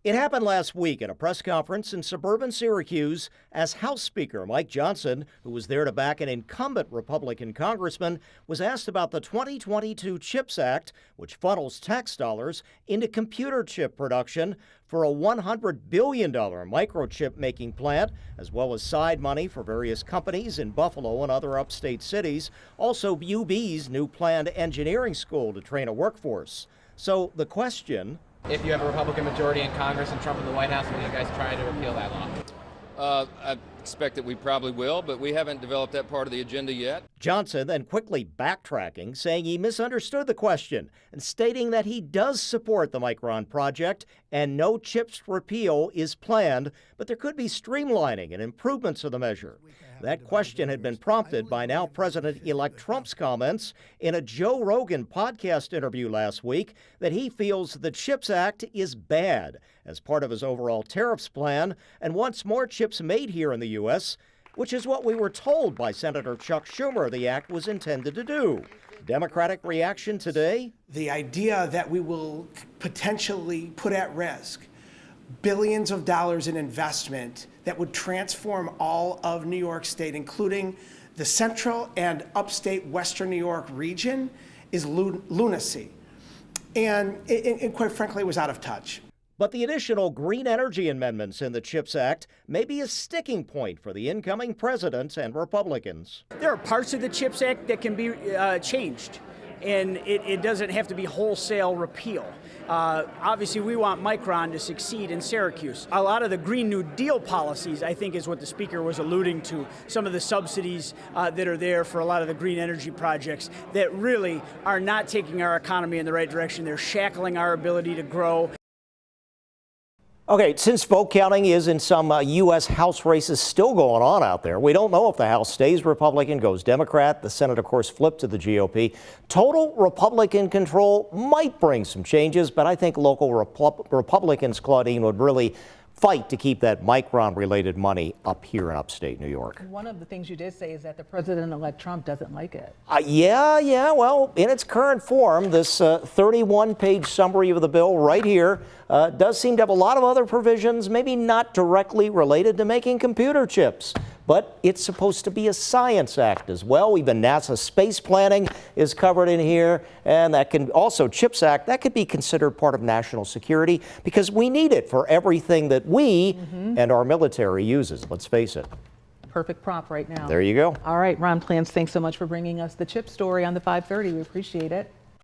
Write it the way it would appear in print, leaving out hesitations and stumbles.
It happened last week at a press conference in suburban Syracuse as House Speaker Mike Johnson, who was there to back an incumbent Republican congressman, was asked about the 2022 CHIPS Act, which funnels tax dollars into computer chip production for a $100 billion microchip making plant, as well as side money for various companies in Buffalo and other upstate cities. Also, UB's new planned engineering school to train a workforce. So the question: if you have a Republican majority in Congress and Trump in the White House, will you guys try to repeal that law? I expect that we probably will, but we haven't developed that part of the agenda yet. Johnson then quickly backtracking, saying he misunderstood the question and stating that he does support the Micron project and no CHIPS repeal is planned, but there could be streamlining and improvements of the measure. That question had been prompted by now President-elect Trump's comments in a Joe Rogan podcast interview last week that he feels the CHIPS Act is bad as part of his overall tariffs plan and wants more chips made here in the U.S., which is what we were told by Senator Chuck Schumer the act was intended to do. Democratic reaction today? The idea that we will potentially put at risk billions of dollars in investment that would transform all of New York State, including the central and upstate Western New York region, is lunacy. And quite frankly, it was out of touch. But the additional green energy amendments in the CHIPS Act may be a sticking point for the incoming president and Republicans. There are parts of the CHIPS Act that can be changed, and it doesn't have to be wholesale repeal. Obviously, we want Micron to succeed in Syracuse. A lot of the Green New Deal policies, I think, is what the speaker was alluding to. Some of the subsidies that are there for a lot of the green energy projects that really are not taking our economy in the right direction. They're shackling our ability to grow. Okay, since vote counting is in some U.S. House races still going on out there, we don't know if the House stays Republican, goes Democrat. The Senate, of course, flipped to the GOP. Total Republican control might bring some changes, but I think local Republicans, Claudine, would really fight to keep that Micron-related money up here in upstate New York. One of the things you did say is that the president-elect Trump doesn't like it. Yeah. Well, in its current form, this 31-page summary of the bill right here does seem to have a lot of other provisions, maybe not directly related to making computer chips. But it's supposed to be a science act as well. Even NASA space planning is covered in here. And that can also, CHIPS Act, that could be considered part of national security because we need it for everything that we and our military uses. Let's face it. Perfect prop right now. There you go. All right, Ron Plans, thanks so much for bringing us the chip story on the 530. We appreciate it.